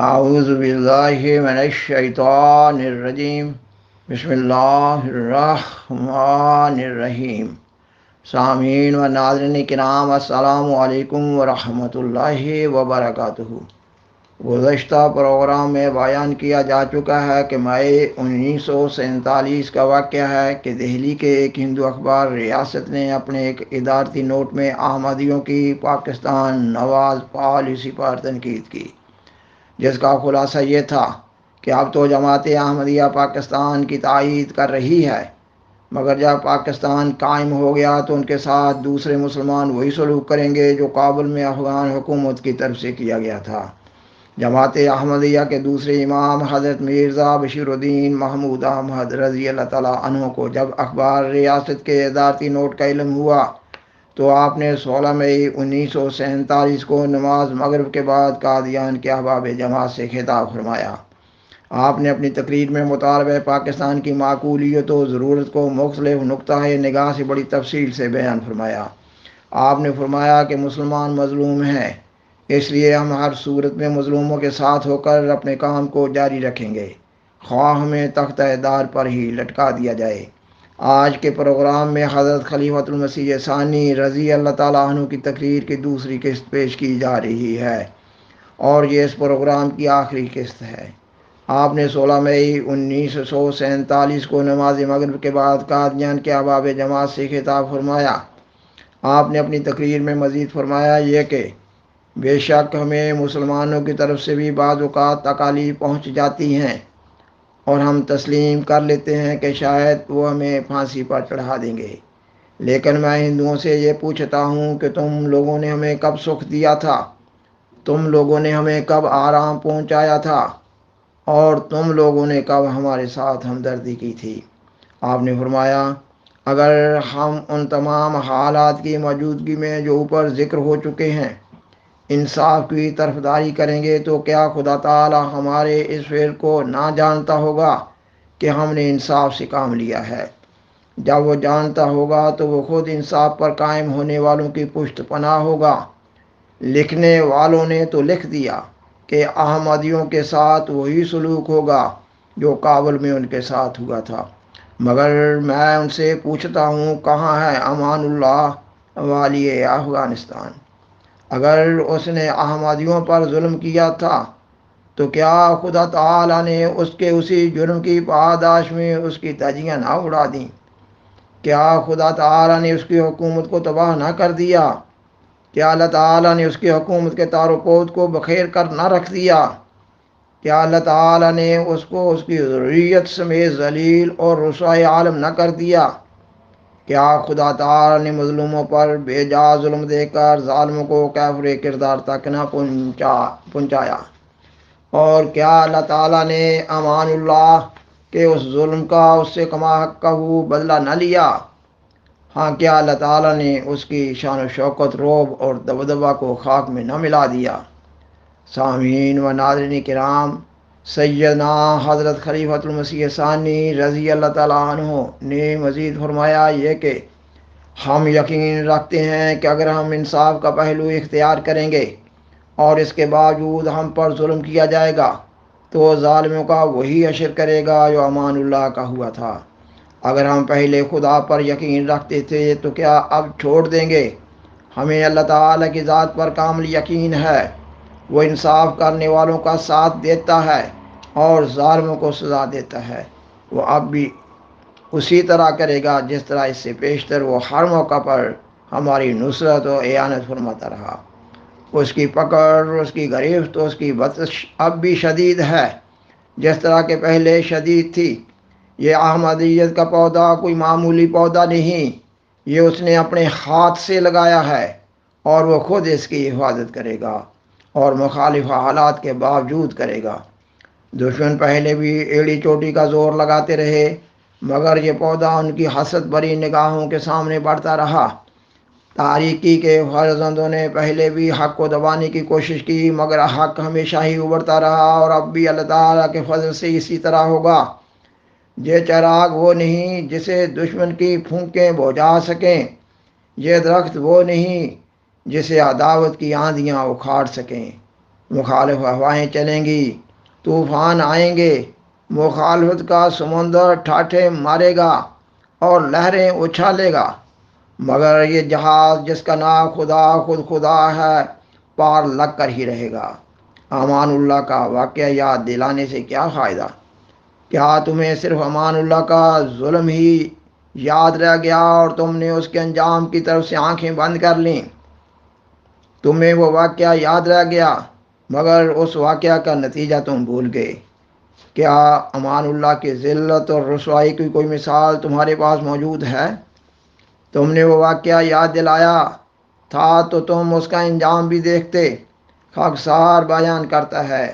اعوذ باللہ من الشیطان الرجیم بسم اللہ الرحمن الرحیم۔ سامعین و ناظرین کرام، السلام علیکم ورحمۃ اللہ وبرکاتہ۔ گزشتہ پروگرام میں بیان کیا جا چکا ہے کہ مئی 1947 کا واقعہ ہے کہ دہلی کے ایک ہندو اخبار ریاست نے اپنے ایک ادارتی نوٹ میں احمدیوں کی پاکستان نواز پالیسی پر تنقید کی، جس کا خلاصہ یہ تھا کہ اب تو جماعت احمدیہ پاکستان کی تائید کر رہی ہے، مگر جب پاکستان قائم ہو گیا تو ان کے ساتھ دوسرے مسلمان وہی سلوک کریں گے جو کابل میں افغان حکومت کی طرف سے کیا گیا تھا۔ جماعت احمدیہ کے دوسرے امام حضرت مرزا بشیر الدین محمود احمد رضی اللہ تعالیٰ عنہ کو جب اخبار ریاست کے ادارتی نوٹ کا علم ہوا تو آپ نے 16 مئی 1947 کو نماز مغرب کے بعد قادیان کے احباب جماعت سے خطاب فرمایا۔ آپ نے اپنی تقریر میں مطالبہ پاکستان کی معقولیت و ضرورت کو مختلف نقطۂ نگاہ سے بڑی تفصیل سے بیان فرمایا۔ آپ نے فرمایا کہ مسلمان مظلوم ہیں، اس لیے ہم ہر صورت میں مظلوموں کے ساتھ ہو کر اپنے کام کو جاری رکھیں گے، خواہ ہمیں تختہ دار پر ہی لٹکا دیا جائے۔ آج کے پروگرام میں حضرت خلیفۃ المسیح ثانی رضی اللہ تعالیٰ عنہ کی تقریر کی دوسری قسط پیش کی جا رہی ہے، اور یہ اس پروگرام کی آخری قسط ہے۔ آپ نے 16 مئی 1947 کو نماز مغرب کے بعد قادیان کے احباب جماعت سے خطاب فرمایا۔ آپ نے اپنی تقریر میں مزید فرمایا یہ کہ بے شک ہمیں مسلمانوں کی طرف سے بھی بعض اوقات تکالیف پہنچ جاتی ہیں، اور ہم تسلیم کر لیتے ہیں کہ شاید وہ ہمیں پھانسی پر چڑھا دیں گے، لیکن میں ہندوؤں سے یہ پوچھتا ہوں کہ تم لوگوں نے ہمیں کب سکھ دیا تھا؟ تم لوگوں نے ہمیں کب آرام پہنچایا تھا؟ اور تم لوگوں نے کب ہمارے ساتھ ہمدردی کی تھی؟ آپ نے فرمایا اگر ہم ان تمام حالات کی موجودگی میں جو اوپر ذکر ہو چکے ہیں انصاف کی طرفداری کریں گے تو کیا خدا تعالی ہمارے اس فعل کو نہ جانتا ہوگا کہ ہم نے انصاف سے کام لیا ہے؟ جب وہ جانتا ہوگا تو وہ خود انصاف پر قائم ہونے والوں کی پشت پناہ ہوگا۔ لکھنے والوں نے تو لکھ دیا کہ احمدیوں کے ساتھ وہی سلوک ہوگا جو کابل میں ان کے ساتھ ہوا تھا، مگر میں ان سے پوچھتا ہوں کہاں ہے امان اللہ والی افغانستان؟ اگر اس نے احمدیوں پر ظلم کیا تھا تو کیا خدا تعالیٰ نے اس کے اسی جرم کی پاداش میں اس کی دھجیاں نہ اڑا دیں؟ کیا خدا تعالیٰ نے اس کی حکومت کو تباہ نہ کر دیا؟ کیا اللہ تعالیٰ نے اس کی حکومت کے تار و پود کو بخیر کر نہ رکھ دیا؟ کیا اللہ تعالیٰ نے اس کو اس کی ذریت سمیت ذلیل اور رسوائے عالم نہ کر دیا؟ کیا خدا تعالیٰ نے مظلوموں پر بے جا ظلم دے کر ظالموں کو کافر کردار تک نہ پہنچایا؟ اور کیا اللہ تعالیٰ نے امان اللہ کے اس ظلم کا اس سے کما حق کا بدلہ نہ لیا؟ ہاں، کیا اللہ تعالیٰ نے اس کی شان و شوکت، روب اور دبدبہ کو خاک میں نہ ملا دیا؟ سامعین و ناظرین کرام، سیدنا حضرت خلیفۃ المسیح ثانی رضی اللہ تعالیٰ عنہ نے مزید فرمایا یہ کہ ہم یقین رکھتے ہیں کہ اگر ہم انصاف کا پہلو اختیار کریں گے اور اس کے باوجود ہم پر ظلم کیا جائے گا تو ظالموں کا وہی اشر کرے گا جو امان اللہ کا ہوا تھا۔ اگر ہم پہلے خدا پر یقین رکھتے تھے تو کیا اب چھوڑ دیں گے؟ ہمیں اللہ تعالیٰ کی ذات پر کامل یقین ہے، وہ انصاف کرنے والوں کا ساتھ دیتا ہے اور ظالموں کو سزا دیتا ہے۔ وہ اب بھی اسی طرح کرے گا جس طرح اس سے پیشتر وہ ہر موقع پر ہماری نصرت و اعانت فرماتا رہا۔ اس کی پکڑ، اس کی گرفت، اس کی بطش اب بھی شدید ہے، جس طرح کہ پہلے شدید تھی۔ یہ احمدیت کا پودا کوئی معمولی پودا نہیں، یہ اس نے اپنے ہاتھ سے لگایا ہے، اور وہ خود اس کی حفاظت کرے گا اور مخالف حالات کے باوجود کرے گا۔ دشمن پہلے بھی ایڑی چوٹی کا زور لگاتے رہے، مگر یہ پودا ان کی حسد بری نگاہوں کے سامنے بڑھتا رہا۔ تاریکی کے فرزندوں نے پہلے بھی حق کو دبانے کی کوشش کی، مگر حق ہمیشہ ہی ابھرتا رہا، اور اب بھی اللہ تعالیٰ کے فضل سے اسی طرح ہوگا۔ یہ چراغ وہ نہیں جسے دشمن کی پھونکیں بجھا سکیں، یہ درخت وہ نہیں جسے عداوت کی آندیاں اکھاڑ سکیں۔ مخالف ہوائیں چلیں گی، طوفان آئیں گے، مخالفت کا سمندر ٹھاٹھے مارے گا اور لہریں اچھالے گا، مگر یہ جہاز جس کا نام خدا خود خدا ہے پار لگ کر ہی رہے گا۔ امان اللہ کا واقعہ یاد دلانے سے کیا فائدہ؟ کیا تمہیں صرف امان اللہ کا ظلم ہی یاد رہ گیا اور تم نے اس کے انجام کی طرف سے آنکھیں بند کر لیں؟ تمہیں وہ واقعہ یاد رہ گیا مگر اس واقعہ کا نتیجہ تم بھول گئے۔ کیا امان اللہ کی ذلت اور رسوائی کی کوئی مثال تمہارے پاس موجود ہے؟ تم نے وہ واقعہ یاد دلایا تھا تو تم اس کا انجام بھی دیکھتے۔ خاکسار بیان کرتا ہے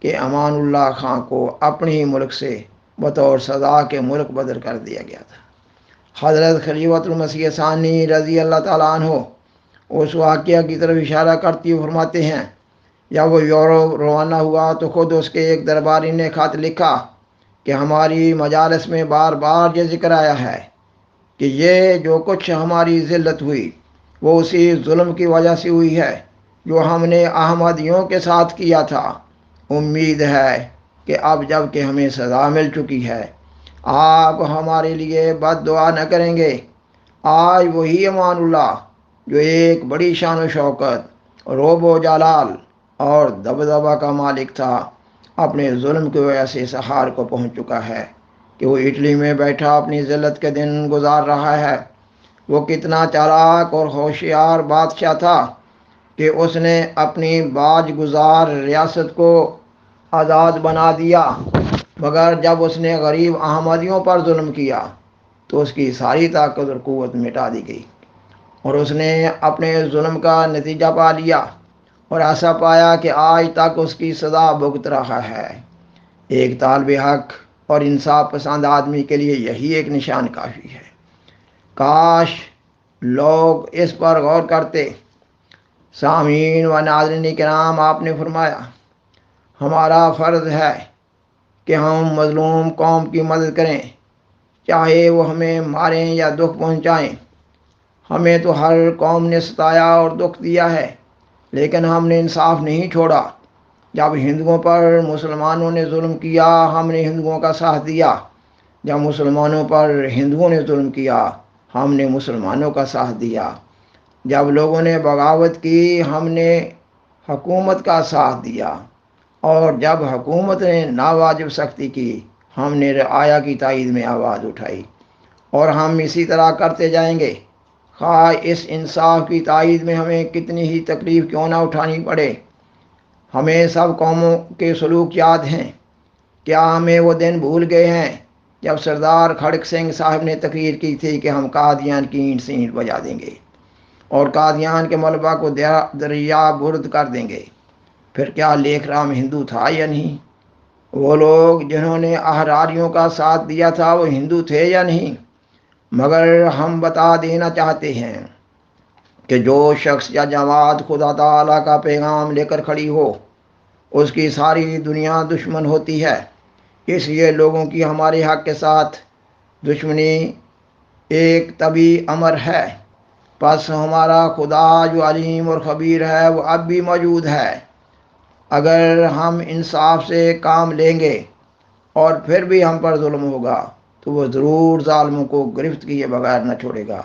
کہ امان اللہ خان کو اپنے ہی ملک سے بطور سزا کے ملک بدر کر دیا گیا تھا۔ حضرت خلیفۃ المسیح ثانی رضی اللہ تعالیٰ عنہ اس واقعہ کی طرف اشارہ کرتے ہوئے فرماتے ہیں، جب وہ یورپ روانہ ہوا تو خود اس کے ایک درباری نے خط لکھا کہ ہماری مجالس میں بار بار یہ ذکر آیا ہے کہ یہ جو کچھ ہماری ذلت ہوئی وہ اسی ظلم کی وجہ سے ہوئی ہے جو ہم نے احمدیوں کے ساتھ کیا تھا۔ امید ہے کہ اب جب کہ ہمیں سزا مل چکی ہے آپ ہمارے لیے بد دعا نہ کریں گے۔ آج وہی امان اللہ جو ایک بڑی شان و شوکت، روب و جلال اور دبدبہ کا مالک تھا، اپنے ظلم کی وجہ سے اس حال کو پہنچ چکا ہے کہ وہ اٹلی میں بیٹھا اپنی ذلت کے دن گزار رہا ہے۔ وہ کتنا چالاک اور ہوشیار بادشاہ تھا کہ اس نے اپنی باج گزار ریاست کو آزاد بنا دیا، مگر جب اس نے غریب احمدیوں پر ظلم کیا تو اس کی ساری طاقت اور قوت مٹا دی گئی اور اس نے اپنے ظلم کا نتیجہ پا لیا اور ایسا پایا کہ آج تک اس کی سزا بھگت رہا ہے۔ ایک طالب حق اور انصاف پسند آدمی کے لیے یہی ایک نشان کافی ہے۔ کاش لوگ اس پر غور کرتے۔ سامعین و ناظرین کرام، آپ نے فرمایا ہمارا فرض ہے کہ ہم مظلوم قوم کی مدد کریں، چاہے وہ ہمیں ماریں یا دکھ پہنچائیں۔ ہمیں تو ہر قوم نے ستایا اور دکھ دیا ہے لیکن ہم نے انصاف نہیں چھوڑا۔ جب ہندوؤں پر مسلمانوں نے ظلم کیا ہم نے ہندوؤں کا ساتھ دیا، جب مسلمانوں پر ہندوؤں نے ظلم کیا ہم نے مسلمانوں کا ساتھ دیا، جب لوگوں نے بغاوت کی ہم نے حکومت کا ساتھ دیا، اور جب حکومت نے ناواجب سختی کی ہم نے رعایا کی تائید میں آواز اٹھائی، اور ہم اسی طرح کرتے جائیں گے، خواہ اس انصاف کی تائید میں ہمیں کتنی ہی تکلیف کیوں نہ اٹھانی پڑے۔ ہمیں سب قوموں کے سلوک یاد ہیں۔ کیا ہمیں وہ دن بھول گئے ہیں جب سردار کھڑک سنگھ صاحب نے تقریر کی تھی کہ ہم قادیان کی اینٹ سے اینٹ بجا دیں گے اور قادیان کے ملبہ کو دریا برد کر دیں گے؟ پھر کیا لیکھ رام ہندو تھا یا نہیں؟ وہ لوگ جنہوں نے احراریوں کا ساتھ دیا تھا وہ ہندو تھے یا نہیں؟ مگر ہم بتا دینا چاہتے ہیں کہ جو شخص یا جماعت خدا تعالیٰ کا پیغام لے کر کھڑی ہو اس کی ساری دنیا دشمن ہوتی ہے۔ اس لیے لوگوں کی ہمارے حق کے ساتھ دشمنی ایک طبی امر ہے۔ پس ہمارا خدا جو علیم اور خبیر ہے وہ اب بھی موجود ہے۔ اگر ہم انصاف سے کام لیں گے اور پھر بھی ہم پر ظلم ہوگا تو وہ ضرور ظالموں کو گرفت کیے بغیر نہ چھوڑے گا،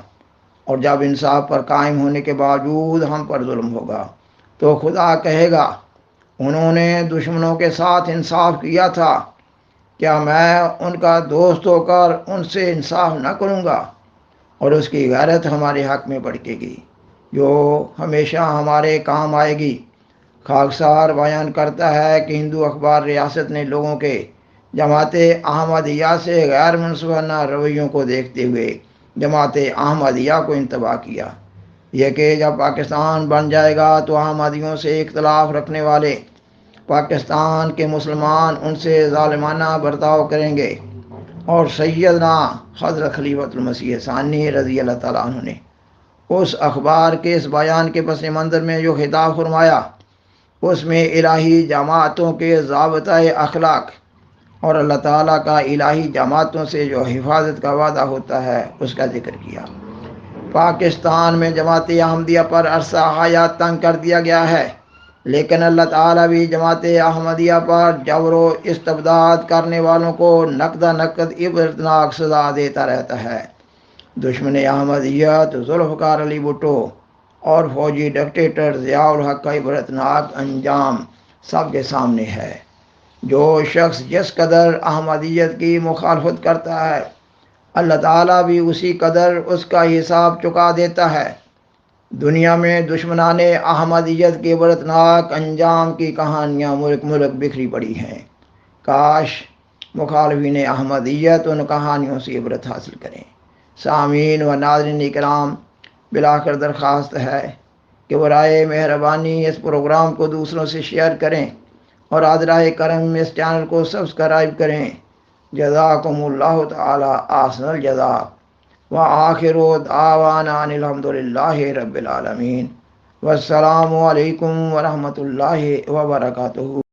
اور جب انصاف پر قائم ہونے کے باوجود ہم پر ظلم ہوگا تو خدا کہے گا انہوں نے دشمنوں کے ساتھ انصاف کیا تھا، کیا میں ان کا دوست ہو کر ان سے انصاف نہ کروں گا؟ اور اس کی غیرت ہمارے حق میں بڑھے گی جو ہمیشہ ہمارے کام آئے گی۔ خاکسار بیان کرتا ہے کہ ہندو اخبار ریاست نے لوگوں کے جماعت احمدیہ سے غیر منصفانہ رویوں کو دیکھتے ہوئے جماعت احمدیہ کو انتباہ کیا، یہ کہ جب پاکستان بن جائے گا تو احمدیوں سے اختلاف رکھنے والے پاکستان کے مسلمان ان سے ظالمانہ برتاؤ کریں گے۔ اور سیدنا حضرت خلیفۃ المسیح ثانی رضی اللہ تعالیٰ عنہ نے اس اخبار کے اس بیان کے پس منظر میں جو خطاب فرمایا اس میں الہی جماعتوں کے ضابطۂ اخلاق اور اللہ تعالیٰ کا الہی جماعتوں سے جو حفاظت کا وعدہ ہوتا ہے اس کا ذکر کیا۔ پاکستان میں جماعت احمدیہ پر عرصہ حیات تنگ کر دیا گیا ہے، لیکن اللہ تعالیٰ بھی جماعت احمدیہ پر جبر و استبداد کرنے والوں کو نقدہ نقد عبرتناک سزا دیتا رہتا ہے۔ دشمن احمدیت ذوالفقار علی بھٹو اور فوجی ڈکٹیٹر ضیاء الحق کا عبرتناک انجام سب کے سامنے ہے۔ جو شخص جس قدر احمدیت کی مخالفت کرتا ہے، اللہ تعالیٰ بھی اسی قدر اس کا حساب چکا دیتا ہے۔ دنیا میں دشمنان احمدیت کے عبرتناک انجام کی کہانیاں ملک ملک بکھری پڑی ہیں۔ کاش مخالفین احمدیت ان کہانیوں سے عبرت حاصل کریں۔ سامعین و ناظرین کرام، بلاخر درخواست ہے کہ برائے مہربانی اس پروگرام کو دوسروں سے شیئر کریں اور حاضرہ کرم اس چینل کو سبسکرائب کریں۔ جزاکم اللہ تعالی احسن الجزاء وآخر دعوانا ان الحمدللہ رب العالمین۔ والسلام علیکم ورحمۃ اللہ وبرکاتہ۔